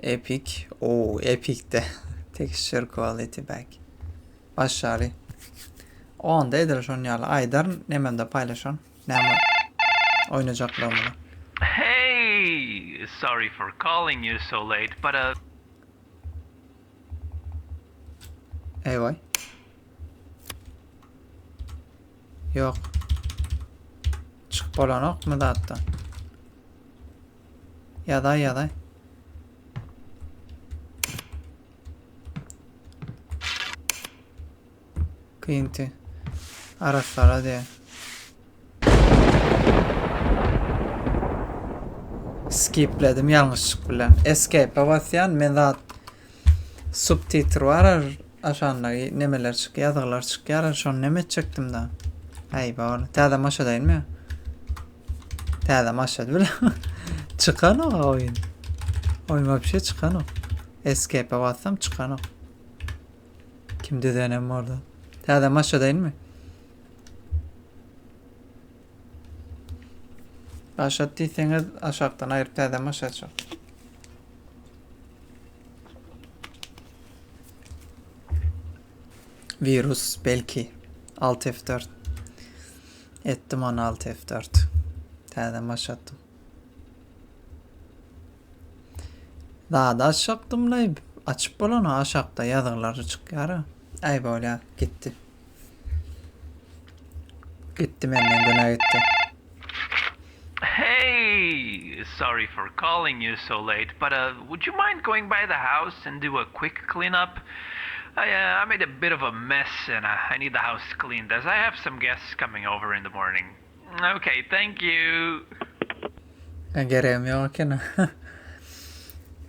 Epic. Oo, Epic de. Texture quality back. Başarı. O anda edilir oynayalım. Aydar hemen de paylaşın. Ne ama oynayacaklar bunu. Hey, sorry for calling you so late, but Eyvay. Yok. Çık bolanok mu da hatta. Ya da. Kıyıntı. Araçlara diye. Skipledim yanlışlık bilen. Escape'e basyan men de subtitre var aşağıdaki nemeler çıkıyor, yazılar çıkıyor. Şunu neme çektim da. Ay bağlı. Tağda maşa değil mi? Tağda maşa bile. Çıkan o oyun. Oyuna bir şey çıkan o. Escape'e bassam çıkan o. Kim dedi önemli orada? Tağda maşa değil mi? Başlattıysanız aşağıdan ayırıp tağda maşa çık. Virüs belki. Alt F4. Ettim onu Alt F4. Tağda başlattım. Daha da aşaktım la açıp olan o aşakta yazıları çıkıyor. Ay böyle gitti. Gitti benden günah gitti. hey, sorry for calling you so late, but would you mind going by the house and do a quick cleanup? I made a bit of a mess and I need the house cleaned as I have some guests coming over in the morning. Okay, thank you. Gereğim yok ki ne.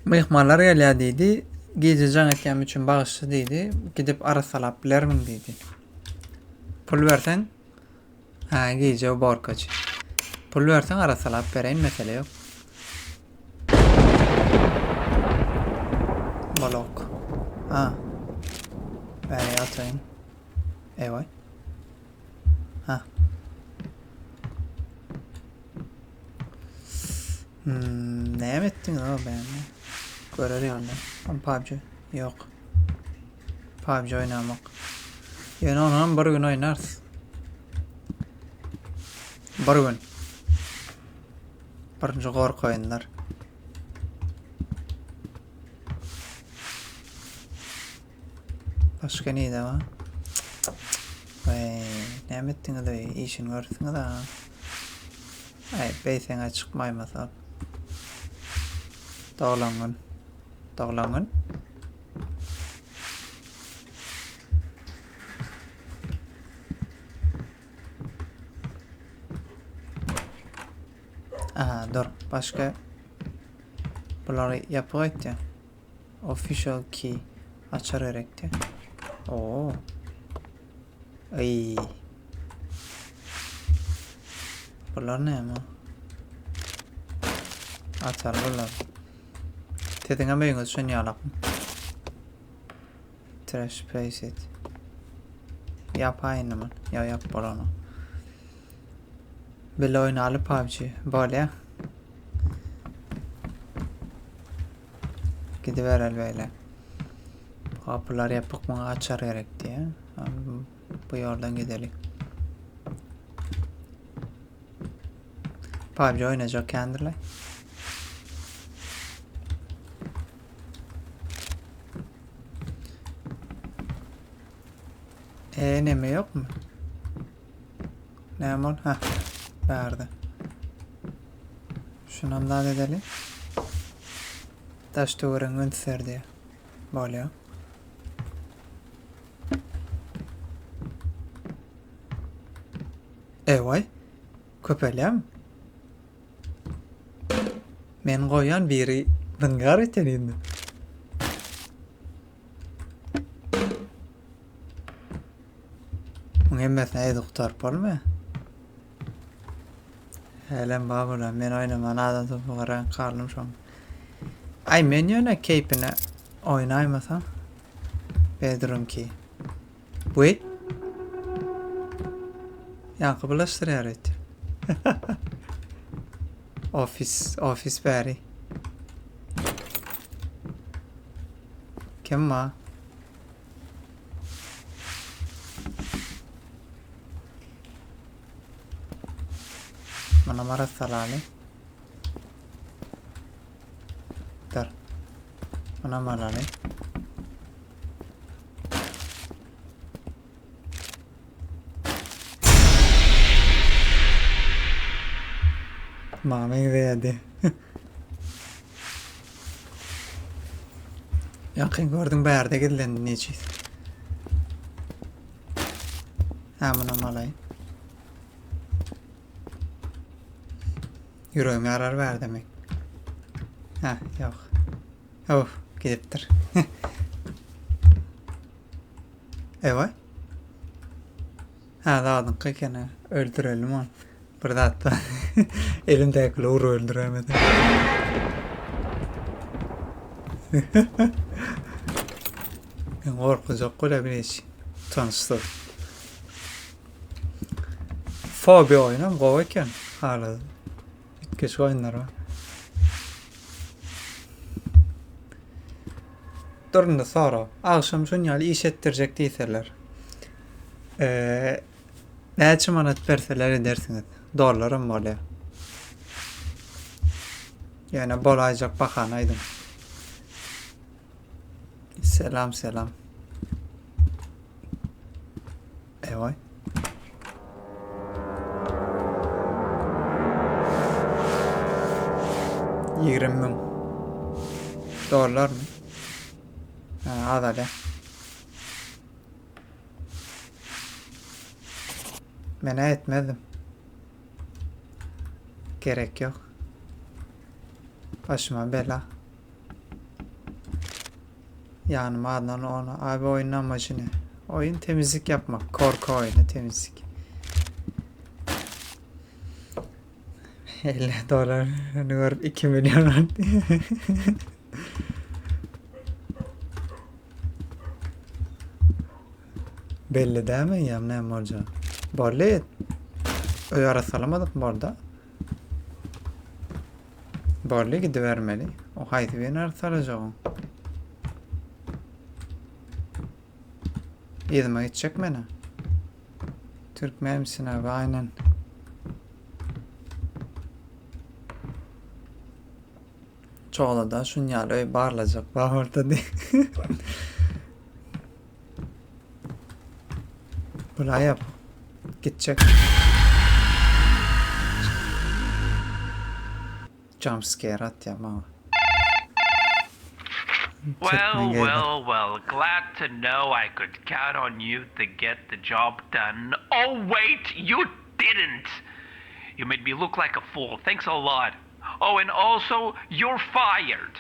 Mihmanlar geliyordiydi. Gece can etkem için bağışlı deydi. Gidip arasalar bilir mi deydi. Pul versen gece o borkaç. Pul versen arasalar vereyim mesele yok. Balok. Ver atayım. Eyvay. Ne ettin o ben? Görer yani. PUBG yok. PUBG oynamak. Yani onun bir gün oynarız. Bir gün. Birinci korku oyunlar. Başka neydi ama? Vay, ne ettin de işin görsün da. Ay, beysene çıkmaymasa. Dağlanın. Aha dur başka bunları yapıyorduk ya. Official key açar erekti. Oo. Ay. Bunlar ne ama? Atar bunlar. Dediğine ben gözüküyor ne alakım? Trash place it. Yap aynı mı? Ya yap bunu. Böyle oynalı PUBG. Böyle. Gidiver el böyle. Kapıları yapıp bana açar gerekti ya. Bu yoldan gidelim. PUBG oynayacak kendileri. Neme yok mu? Ne var? Heh. Verdi. Şundan daha edelim. Taş duvarın göster diye. Böyle ya. Vay. Köpelem. Men koyan biri dıngar etenindi. Muhammed ne doktor pol mu? Helen babula men oynaman adam topu karan karnım şu an. Ay men yöne keypine oynaymasam. Bedroom key. Wait. Yankı bulaştırıyor et. Office berry. Kim var? Mana mara salali. Dar. Mana marali. Mami verdi. Yakın gördün berde gidilen neciyiz. Ha buna malay. Yüreğime arar ver demek. Ha yok. Of gidiptir. Evet. Ha dağdın kıkene öldürelim onu. Burada hatta elimdeki loru öldüremedim. Ben korkacak kule bir iş. Tanıştı. Fobi oynam kovaken hala. Bitkeş oyunlar var. Durun da sonra. Akşam şunyali iş ettirecek değilseler. Neçe manat verseler edersiniz. Dolarım böyle. Yani bolayacak bakanaydım. Selam selam. Evet. $20,000 dolar mı? Ha, adale. Mene etmedim. Gerek yok. Başıma bela. Yani adnan ona. Abi oyunun amacı ne? Oyun temizlik yapmak. Korku oyunu temizlik. $50 görüp 2 milyon arttı. Belli değil mi ya ne olacak? Belli. Öyle ara salamadık mı orada? Belli gidivermeli. O haydi beni ara salacak o. İzme gidecek beni. Türkmen misin abi? Aynen. Çoğla da şunyalı bağırılacak. Bağ orada değil. Buraya yap. Gidecek. Jumpscare at ya bana. Well, glad to know I could count on you to get the job done. Oh, wait, you didn't! You made me look like a fool. Thanks a lot. Oh, and also, you're fired.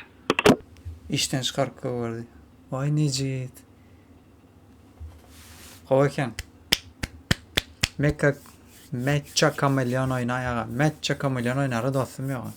İşten çıkar kovardı. Vay necit. Kovarken. Mecca Kameleon oynar ya. Mecca Kameleon oynar dostum yok.